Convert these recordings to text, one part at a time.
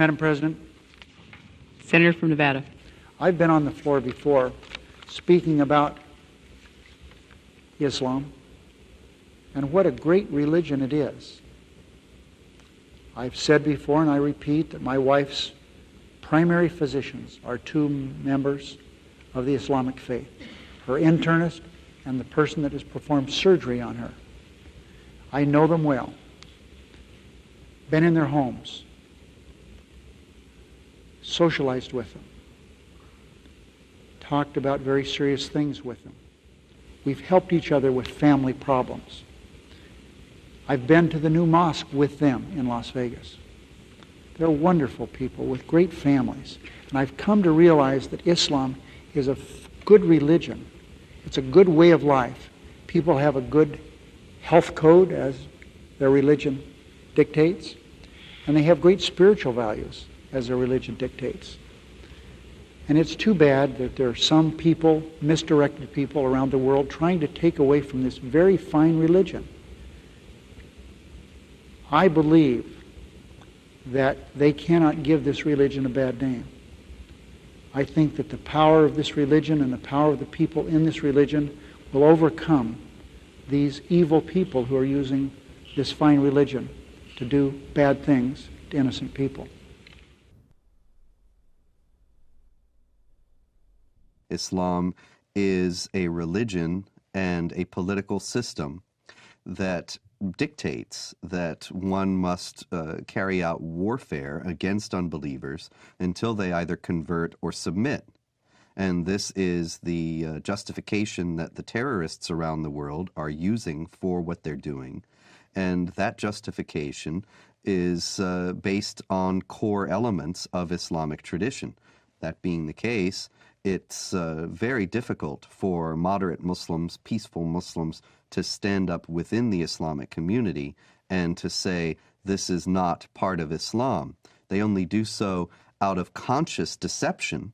Madam President, Senator from Nevada. I've been on the floor before speaking about Islam and what a great religion it is. I've said before, and I repeat, that my wife's primary physicians are two members of the Islamic faith, her internist and the person that has performed surgery on her. I know them well, been in their homes, socialized with them, talked about very serious things with them. We've helped each other with family problems. I've been to the new mosque with them in Las Vegas. They're wonderful people with great families. And I've come to realize that Islam is a good religion. It's a good way of life. People have a good health code, as their religion dictates. And they have great spiritual values, as their religion dictates. And it's too bad that there are some people, misdirected people around the world, trying to take away from this very fine religion. I believe that they cannot give this religion a bad name. I think that the power of this religion and the power of the people in this religion will overcome these evil people who are using this fine religion to do bad things to innocent people. Islam is a religion and a political system that dictates that one must carry out warfare against unbelievers until they either convert or submit. And this is the justification that the terrorists around the world are using for what they're doing. And that justification is based on core elements of Islamic tradition. That being the case, it's very difficult for moderate Muslims, peaceful Muslims, to stand up within the Islamic community and to say this is not part of Islam. They only do so out of conscious deception,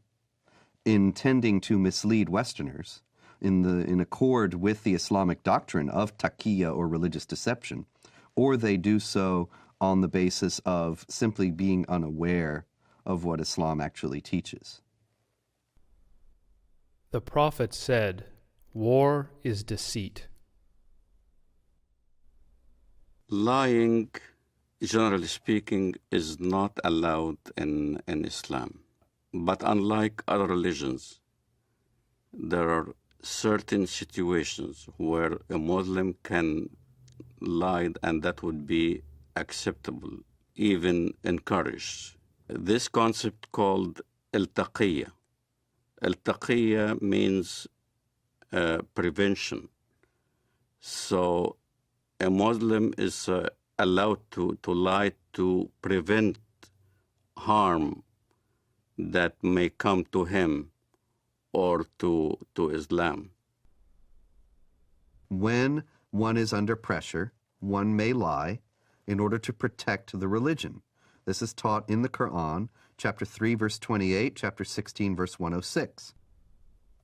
intending to mislead Westerners in accord with the Islamic doctrine of taqiyya or religious deception, or they do so on the basis of simply being unaware of what Islam actually teaches. The Prophet said, "War is deceit." Lying, generally speaking, is not allowed in Islam. But unlike other religions, there are certain situations where a Muslim can lie, and that would be acceptable, even encouraged. This concept called al-taqiyya. Al-taqiyya means prevention. So a Muslim is allowed to lie to prevent harm that may come to him or to Islam. When one is under pressure, one may lie in order to protect the religion. This is taught in the Quran, chapter 3, verse 28, chapter 16, verse 106.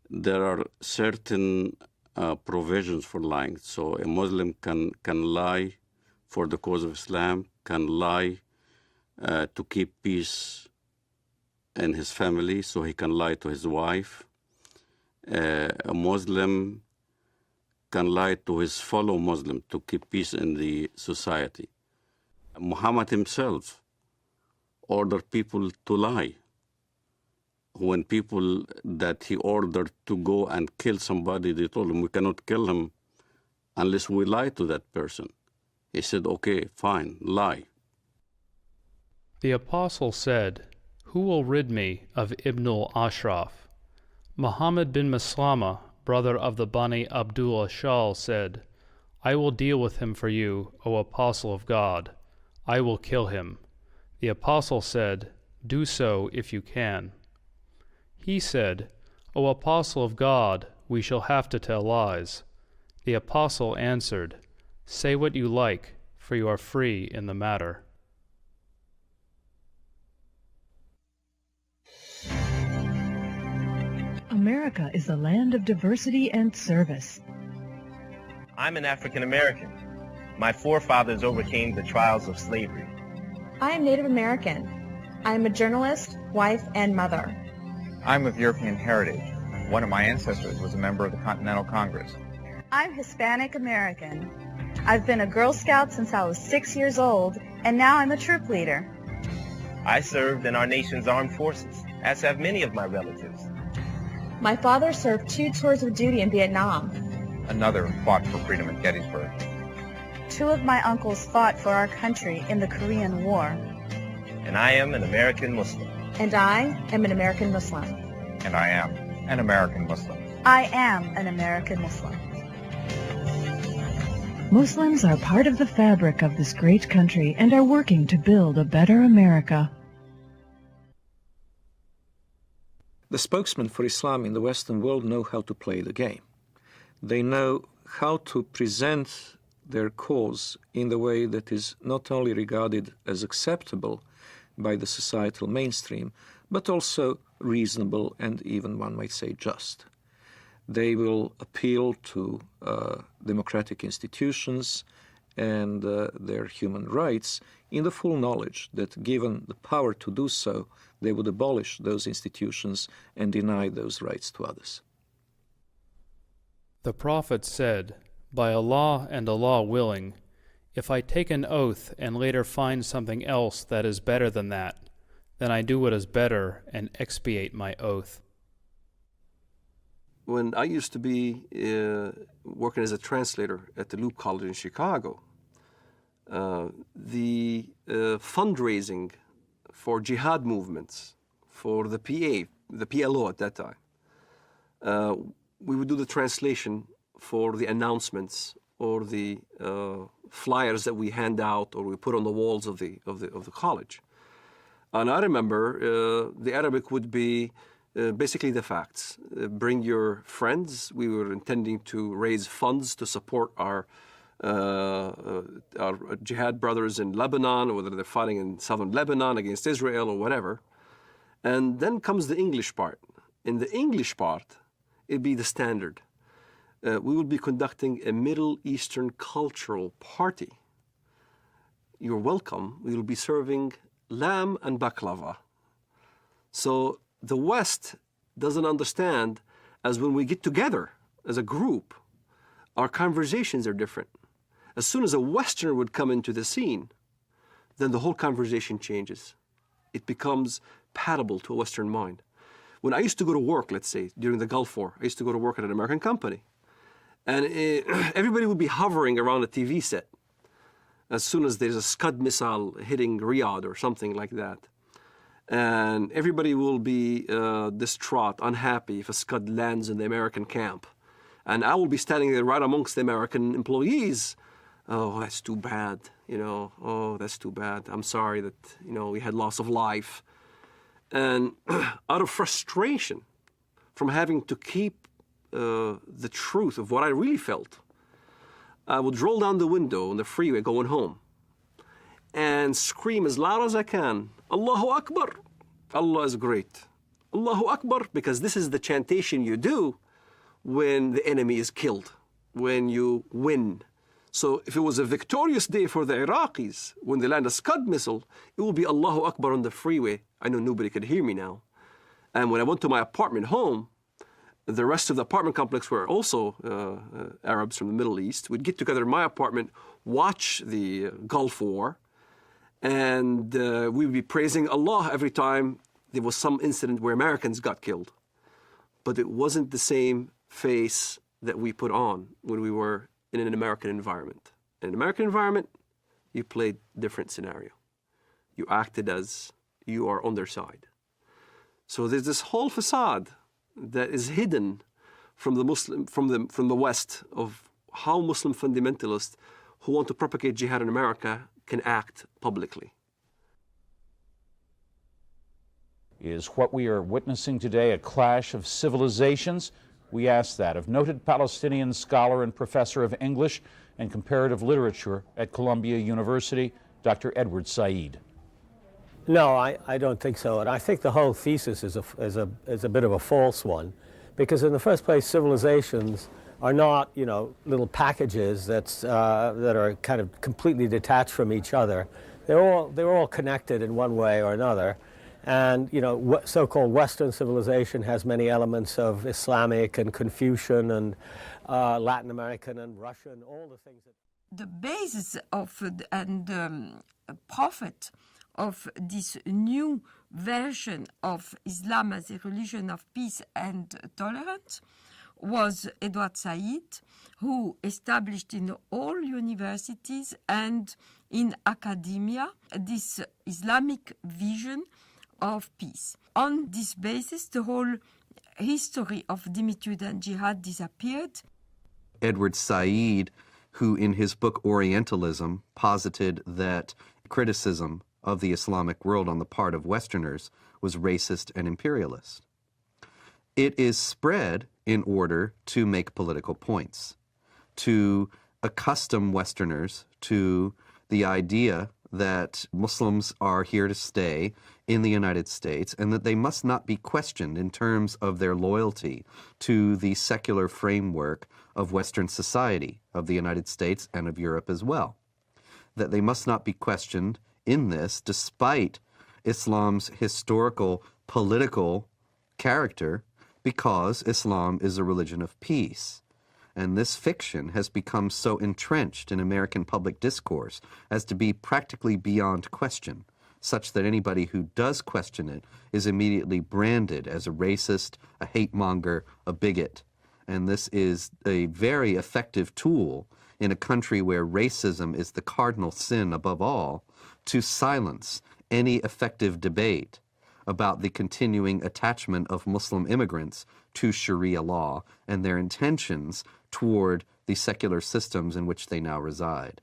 There are certain provisions for lying. So a Muslim can lie for the cause of Islam, can lie to keep peace in his family, so he can lie to his wife. A Muslim can lie to his fellow Muslim to keep peace in the society. Muhammad himself ordered people to lie. When people that he ordered to go and kill somebody, they told him, we cannot kill him unless we lie to that person. He said, okay, fine, lie. The Apostle said, "Who will rid me of Ibn al-Ashraf?" Muhammad bin Maslama, brother of the Bani Abdul Ashal, said, "I will deal with him for you, O Apostle of God. I will kill him." The Apostle said, "Do so if you can." He said, "O Apostle of God, we shall have to tell lies." The Apostle answered, "Say what you like, for you are free in the matter." America is a land of diversity and service. I'm an African American. My forefathers overcame the trials of slavery. I am Native American. I am a journalist, wife, and mother. I'm of European heritage. One of my ancestors was a member of the Continental Congress. I'm Hispanic American. I've been a Girl Scout since I was 6 years old, and now I'm a troop leader. I served in our nation's armed forces, as have many of my relatives. My father served 2 tours of duty in Vietnam. Another fought for freedom at Gettysburg. 2 of my uncles fought for our country in the Korean War. And I am an American Muslim. And I am an American Muslim. And I am an American Muslim. I am an American Muslim. Muslims are part of the fabric of this great country and are working to build a better America. The spokesmen for Islam in the Western world know how to play the game. They know how to present their cause in the way that is not only regarded as acceptable by the societal mainstream, but also reasonable and even, one might say, just. They will appeal to democratic institutions and their human rights in the full knowledge that, given the power to do so, they would abolish those institutions and deny those rights to others. The Prophet said, "By Allah and Allah willing, if I take an oath and later find something else that is better than that, then I do what is better and expiate my oath." When I used to be working as a translator at the Loop College in Chicago, the fundraising for jihad movements, for the PLO at that time, we would do the translation for the announcements or the flyers that we hand out or we put on the walls of the college. And I remember the Arabic would be basically the facts. Bring your friends. We were intending to raise funds to support our jihad brothers in Lebanon, whether they're fighting in southern Lebanon against Israel or whatever. And then comes the English part. In the English part, it'd be the standard. We would be conducting a Middle Eastern cultural party. You're welcome. We will be serving lamb and baklava. So the West doesn't understand, as when we get together as a group, our conversations are different. As soon as a Westerner would come into the scene, then the whole conversation changes. It becomes palatable to a Western mind. When I used to go to work, let's say, during the Gulf War, I used to go to work at an American company. And everybody would be hovering around a TV set as soon as there's a Scud missile hitting Riyadh or something like that. And everybody will be distraught, unhappy if a Scud lands in the American camp. And I will be standing there right amongst the American employees. Oh, that's too bad, oh, that's too bad. I'm sorry that, we had loss of life. And out of frustration from having to keep the truth of what I really felt, I would roll down the window on the freeway going home and scream as loud as I can, Allahu Akbar, Allah is great. Allahu Akbar, because this is the chantation you do when the enemy is killed, when you win. So if it was a victorious day for the Iraqis, when they land a Scud missile, it will be Allahu Akbar on the freeway. I know nobody could hear me now. And when I went to my apartment home, the rest of the apartment complex were also Arabs from the Middle East. We'd get together in my apartment, watch the Gulf War, and we would be praising Allah every time there was some incident where Americans got killed. But it wasn't the same face that we put on when we were in an American environment. In an American environment, you played different scenario. You acted as you are on their side. So there's this whole facade that is hidden from the West of how Muslim fundamentalists who want to propagate jihad in America can act publicly. Is what we are witnessing today a clash of civilizations? We ask that of noted Palestinian scholar and professor of English and comparative literature at Columbia University, Dr. Edward Said. No, I don't think so. And I think the whole thesis is a bit of a false one, because in the first place, civilizations are not, little packages that are kind of completely detached from each other. They're all connected in one way or another. And, you know, so-called Western civilization has many elements of Islamic and Confucian and Latin American and Russian, all the things that... The basis of and prophet of this new version of Islam as a religion of peace and tolerance was Edward Said, who established in all universities and in academia this Islamic vision of peace. On this basis, the whole history of dhimmitude and jihad disappeared. Edward Said, who in his book Orientalism posited that criticism of the Islamic world on the part of Westerners was racist and imperialist. It is spread in order to make political points, to accustom Westerners to the idea that Muslims are here to stay in the United States and that they must not be questioned in terms of their loyalty to the secular framework of Western society, of the United States and of Europe as well. That they must not be questioned in this despite Islam's historical, political character, because Islam is a religion of peace. And this fiction has become so entrenched in American public discourse as to be practically beyond question, such that anybody who does question it is immediately branded as a racist, a hate monger, a bigot. And this is a very effective tool in a country where racism is the cardinal sin above all, to silence any effective debate about the continuing attachment of Muslim immigrants to Sharia law and their intentions toward the secular systems in which they now reside.